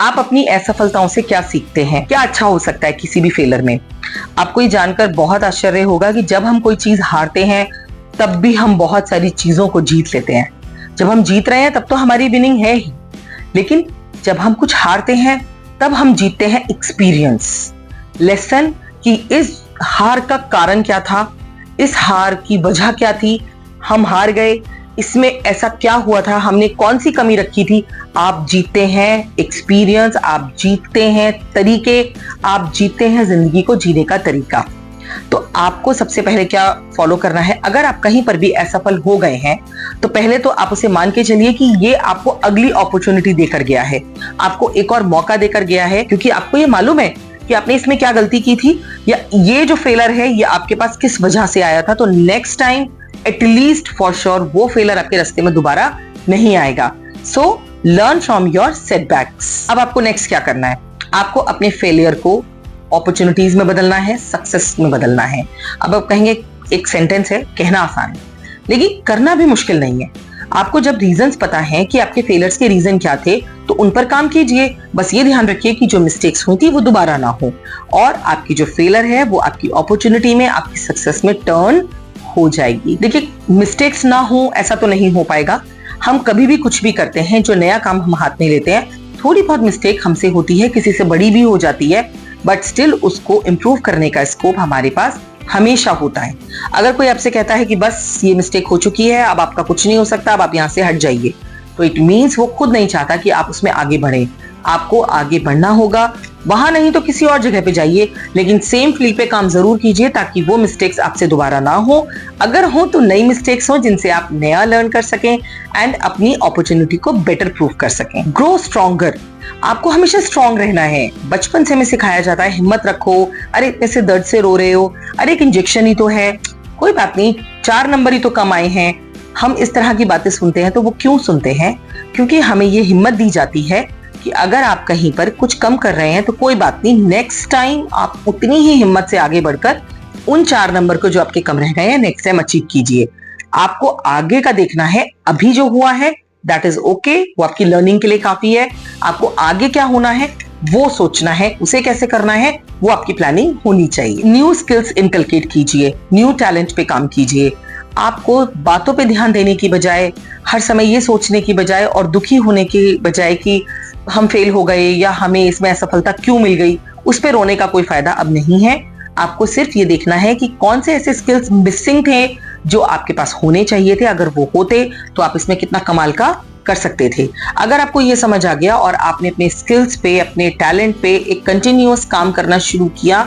आप अपनी असफलताओं से क्या सीखते हैं? क्या अच्छा हो सकता है किसी भी फेलर में? आपको ये जानकर बहुत आश्चर्य होगा कि जब हम कोई चीज हारते हैं तब भी हम बहुत सारी चीजों को जीत लेते हैं। जब हम जीत रहे हैं तब तो हमारी विनिंग है ही, लेकिन जब हम कुछ हारते हैं तब हम जीतते हैं एक्सपीरियंस, लेसन कि इस हार का कारण क्या था, इस हार की वजह क्या थी, हम हार गए, इसमें ऐसा क्या हुआ था, हमने कौन सी कमी रखी थी। आप जीतते हैं एक्सपीरियंस, आप जीतते हैं तरीके, आप जीतते हैं जिंदगी को जीने का तरीका। तो आपको सबसे पहले क्या फॉलो करना है? अगर आप कहीं पर भी असफल हो गए हैं तो पहले तो आप उसे मान के चलिए कि ये आपको अगली अपॉर्चुनिटी देकर गया है, आपको एक और मौका देकर गया है, क्योंकि आपको ये मालूम है कि आपने इसमें क्या गलती की थी या ये जो फेलर है ये आपके पास किस वजह से आया था। तो next time at least for sure वो फेलर आपके रास्ते में दोबारा नहीं आएगा। So learn from your setbacks. अब आपको नेक्स्ट क्या करना है? आपको अपने फेलियर को अपॉर्चुनिटीज में बदलना है, सक्सेस में बदलना है। अब आप कहेंगे एक सेंटेंस है, कहना आसान है लेकिन करना भी मुश्किल नहीं है। आपको जब रीजंस पता है कि आपके फेलियर्स के रीजन क्या थे तो उन पर काम कीजिए। बस ये ध्यान रखिए कि जो मिस्टेक्स हुई थी वो दोबारा ना हो और आपकी जो फेलियर है वो आपकी अपॉर्चुनिटी में, आपकी सक्सेस में टर्न हो जाएगी। देखिए, मिस्टेक्स ना हो ऐसा तो नहीं हो पाएगा। हम कभी भी कुछ भी करते हैं, जो नया काम हम हाथ में लेते हैं, थोड़ी बहुत मिस्टेक हमसे होती है, किसी से बड़ी भी हो जाती है, बट स्टिल उसको इम्प्रूव करने का स्कोप हमारे पास हमेशा होता है। अगर कोई आपसे कहता है कि बस ये मिस्टेक हो चुकी है, अब आपका कुछ नहीं हो सकता, अब आप यहाँ से हट जाइए, तो इट मीन्स वो खुद नहीं चाहता कि आप उसमें आगे बढ़े। आपको आगे बढ़ना होगा, वहां नहीं तो किसी और जगह पे जाइए, लेकिन सेम फील्ड पे काम जरूर कीजिए ताकि वो मिस्टेक्स आपसे दोबारा ना हो। अगर हो तो नई मिस्टेक्स हो जिनसे आप नया लर्न कर सकें एंड अपनी अपॉर्चुनिटी को बेटर प्रूव कर सकें। Grow stronger. आपको हमेशा स्ट्रांग रहना है। बचपन से हमें सिखाया जाता है हिम्मत रखो, अरे इतने से दर्द से रो रहे हो, अरे एक इंजेक्शन ही तो है, कोई बात नहीं, 4 नंबर ही तो कम आए हैं। हम इस तरह की बातें सुनते हैं। तो वो क्यों सुनते हैं? क्योंकि हमें ये हिम्मत दी जाती है कि अगर आप कहीं पर कुछ कम कर रहे हैं तो कोई बात नहीं, नेक्स्ट टाइम आप उतनी ही हिम्मत से आगे बढ़कर उन 4 नंबर को जो आपके कम रह गए हैं नेक्स्ट टाइम अचीव कीजिए। आपको आगे का देखना है। अभी जो हुआ है दैट इज ओके, वो आपकी लर्निंग के लिए काफी है। आपको आगे क्या होना है वो सोचना है, उसे कैसे करना है वो आपकी प्लानिंग होनी चाहिए। न्यू स्किल्स इनकलकेट कीजिए, न्यू टैलेंट पे काम कीजिए। आपको बातों पे ध्यान देने की बजाय, हर समय ये सोचने की बजाय और दुखी होने की बजाय कि हम फेल हो गए या हमें इसमें असफलता क्यों मिल गई, उस पे रोने का कोई फायदा अब नहीं है। आपको सिर्फ ये देखना है कि कौन से ऐसे स्किल्स मिसिंग थे जो आपके पास होने चाहिए थे। अगर वो होते तो आप इसमें कितना कमाल का कर सकते थे। अगर आपको ये समझ आ गया और आपने अपने स्किल्स पे, अपने टैलेंट पे एक कंटिन्यूअस काम करना शुरू किया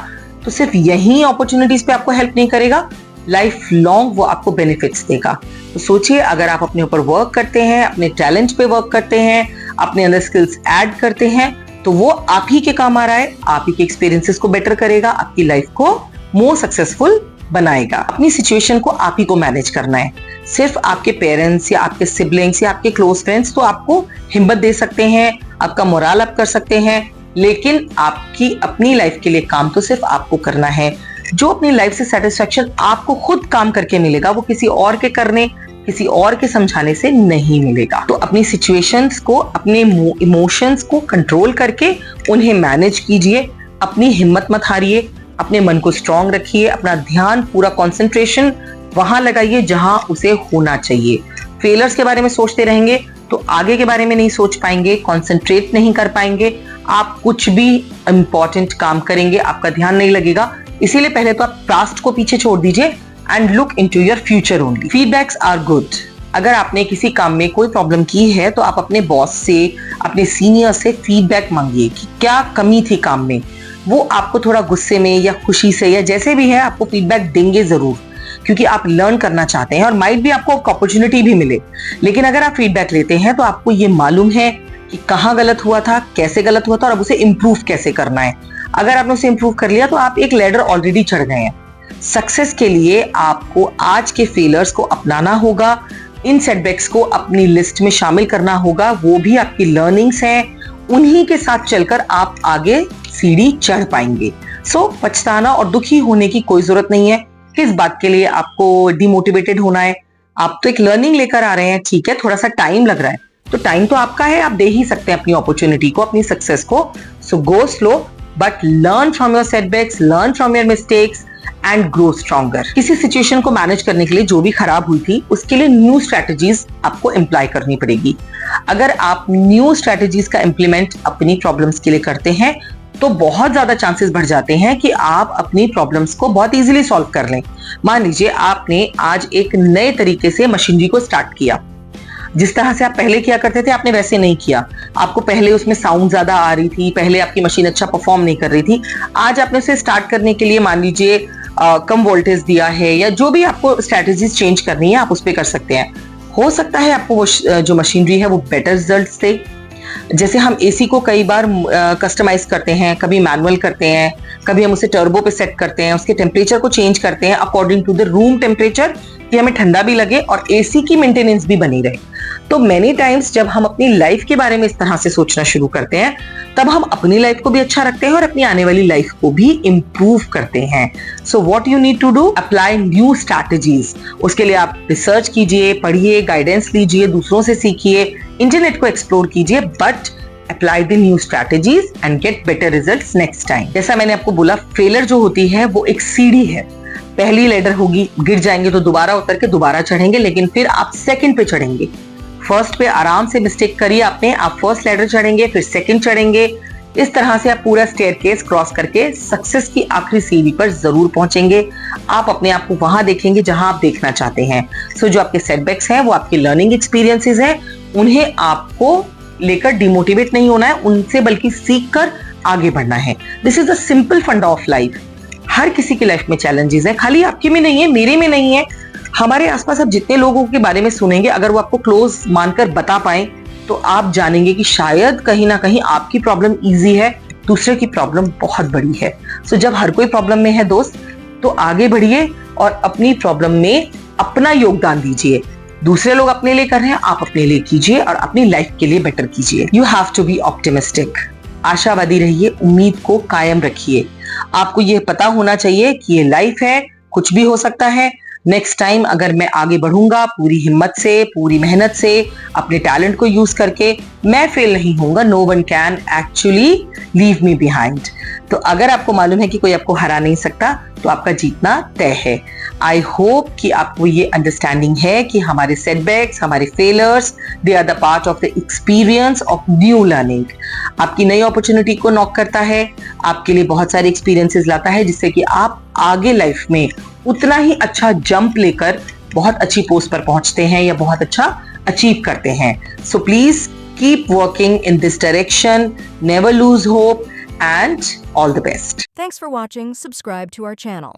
तो सिर्फ यही अपॉर्चुनिटीज पे आपको हेल्प नहीं करेगा, लाइफ लॉन्ग वो आपको बेनिफिट्स देगा। तो सोचिए, अगर आप अपने ऊपर वर्क करते हैं, अपने टैलेंट पे वर्क करते हैं, अपने अंदर स्किल्स ऐड करते हैं तो वो आप ही के काम आ रहा है, आप ही के एक्सपीरियंसेस को बेटर करेगा, आपकी लाइफ को मोर सक्सेसफुल बनाएगा। अपनी सिचुएशन को आप ही को मैनेज करना है। सिर्फ आपके पेरेंट्स या आपके सिबलिंग्स या आपके क्लोज फ्रेंड्स तो आपको हिम्मत दे सकते हैं, आपका मोरल अप कर सकते हैं, लेकिन आपकी अपनी लाइफ के लिए काम तो सिर्फ आपको करना है। जो अपनी लाइफ से सेटिस्फेक्शन आपको खुद काम करके मिलेगा वो किसी और के करने, किसी और के समझाने से नहीं मिलेगा। तो अपनी सिचुएशंस को, अपने इमोशंस को कंट्रोल करके उन्हें मैनेज कीजिए। अपनी हिम्मत मत हारिए, अपने मन को स्ट्रांग रखिए, अपना ध्यान, पूरा कंसंट्रेशन वहां लगाइए जहां उसे होना चाहिए। फेलियर्स के बारे में सोचते रहेंगे तो आगे के बारे में नहीं सोच पाएंगे, कंसंट्रेट नहीं कर पाएंगे, आप कुछ भी इंपॉर्टेंट काम करेंगे आपका ध्यान नहीं लगेगा। इसीलिए पहले तो आप पास्ट को पीछे छोड़ दीजिए and look into your future only. Feedbacks are good. अगर आपने किसी काम में कोई प्रॉब्लम की है तो आप अपने बॉस से, अपने सीनियर से फीडबैक मांगिए कि क्या कमी थी काम में। वो आपको थोड़ा गुस्से में या खुशी से या जैसे भी है आपको फीडबैक देंगे जरूर, क्योंकि आप लर्न करना चाहते हैं और माइट भी आपको अपॉर्चुनिटी भी मिले। लेकिन अगर आप फीडबैक लेते हैं तो आपको ये मालूम है कि कहाँ गलत हुआ था, कैसे गलत हुआ था और अब उसे इम्प्रूव कैसे करना है। अगर आपने उसे इम्प्रूव कर लिया तो आप एक लैडर ऑलरेडी चढ़ गए हैं। सक्सेस के लिए आपको आज के फेलियर्स को अपनाना होगा, इन सेटबैक्स को अपनी लिस्ट में शामिल करना होगा। वो भी आपकी लर्निंग्स हैं, उन्हीं के साथ चलकर आप आगे सीढ़ी चढ़ पाएंगे। सो पछताना और दुखी होने की कोई जरूरत नहीं है। किस बात के लिए आपको डिमोटिवेटेड होना है? आप तो एक लर्निंग लेकर आ रहे हैं, ठीक है, थोड़ा सा टाइम लग रहा है, तो टाइम तो आपका है, आप दे ही सकते हैं अपनी अपॉर्चुनिटी को, अपनी सक्सेस को. So go slow but learn from your setbacks, learn from your mistakes and grow stronger. किसी सिचुएशन को मैनेज करने के लिए जो भी खराब हुई थी उसके लिए न्यू स्ट्रेटजीज आपको इम्प्लाई करनी पड़ेगी. अगर आप न्यू स्ट्रेटजीज का इम्प्लीमेंट अपनी प्रॉब्लम्स के लिए करते हैं तो बहुत ज्यादा चांसेस बढ़ जाते हैं कि आप अपनी प्रॉब्लम्स को बहुत इजीली सॉल्व कर लें. मान लीजिए आपने आज एक नए तरीके से मशीनरी को स्टार्ट किया. जिस तरह से आप पहले किया करते थे आपने वैसे नहीं किया. आपको पहले उसमें साउंड ज्यादा आ रही थी, पहले आपकी मशीन अच्छा परफॉर्म नहीं कर रही थी. आज आपने उसे स्टार्ट करने के लिए मान लीजिए कम वोल्टेज दिया है, या जो भी आपको स्ट्रेटजीज चेंज करनी है आप उस पर कर सकते हैं. हो सकता है आपको वो जो मशीनरी है वो बेटर रिजल्ट दे. जैसे हम एसी को कई बार कस्टमाइज करते हैं, कभी मैनुअल करते हैं, कभी हम उसे टर्बो पे सेट करते हैं, उसके टेम्परेचर को चेंज करते हैं according to the room temperature, कि हमें ठंडा भी लगे और एसी की मेंटेनेंस भी बनी रहे. तो मेनी टाइम्स जब हम अपनी लाइफ के बारे में इस तरह से सोचना शुरू करते हैं तब हम अपनी लाइफ को भी अच्छा रखते हैं और अपनी आने वाली लाइफ को भी इंप्रूव करते हैं. So what you need to do, apply new strategies. उसके लिए आप रिसर्च कीजिए, पढ़िए, गाइडेंस लीजिए, दूसरों से सीखिए, इंटरनेट को एक्सप्लोर कीजिए, but apply the new strategies and get better results next time. जैसा मैंने आपको बोला, फेलियर जो होती है वो एक सीढ़ी है. पहली लेडर होगी, गिर जाएंगे तो दोबारा उतर के दोबारा चढ़ेंगे, लेकिन फिर आप सेकंड पे चढ़ेंगे. फर्स्ट पे आराम से मिस्टेक करिए आपने, आप फर्स्ट लेडर चढ़ेंगे, फिर सेकंड चढ़ेंगे. इस तरह से आप पूरा स्टेयरकेस क्रॉस करके सक्सेस की आखिरी सीढ़ी पर जरूर पहुंचेंगे. आप अपने आप को वहां देखेंगे जहां आप देखना चाहते हैं. सो जो आपके सेटबैक्स हैं वो आपके लर्निंग एक्सपीरियंसेस हैं, उन्हें आपको लेकर डिमोटिवेट नहीं होना है, उनसे बल्कि सीख कर आगे बढ़ना है. दिस इज द सिंपल फंडा ऑफ लाइफ. हर किसी की लाइफ में चैलेंजेस हैं, खाली आपके में नहीं है, मेरे में नहीं है. हमारे आसपास आप जितने लोगों के बारे में सुनेंगे, अगर वो आपको क्लोज मानकर बता पाए तो आप जानेंगे कि शायद कहीं ना कहीं आपकी प्रॉब्लम इजी है, दूसरे की प्रॉब्लम बहुत बड़ी है. सो जब हर कोई प्रॉब्लम में है दोस्त, तो आगे बढ़िए और अपनी प्रॉब्लम में अपना योगदान दीजिए. दूसरे लोग अपने लिए कर रहे हैं, आप अपने लिए कीजिए और अपनी लाइफ के लिए बेटर कीजिए. You have to be optimistic. आशावादी रहिए, उम्मीद को कायम रखिए. आपको यह पता होना चाहिए कि ये लाइफ है, कुछ भी हो सकता है. नेक्स्ट टाइम अगर मैं आगे बढ़ूंगा पूरी हिम्मत से, पूरी मेहनत से, अपने टैलेंट को यूज करके, मैं फेल नहीं होऊंगा. No one can actually leave me behind. तो अगर आपको मालूम है कि कोई आपको हरा नहीं सकता तो आपका जीतना तय है. आई होप कि आपको ये अंडरस्टैंडिंग है कि हमारे सेटबैक्स, हमारे failures, they are the part of the experience of new learning. आपकी नई अपॉर्चुनिटी को नॉक करता है, आपके लिए बहुत सारे एक्सपीरियंसेस लाता है, जिससे कि आप आगे लाइफ में उतना ही अच्छा जंप लेकर बहुत अच्छी पोस्ट पर पहुंचते हैं या बहुत अच्छा अचीव करते हैं. So please keep working in this direction, never lose hope, and all the best. Thanks for watching. Subscribe to our channel.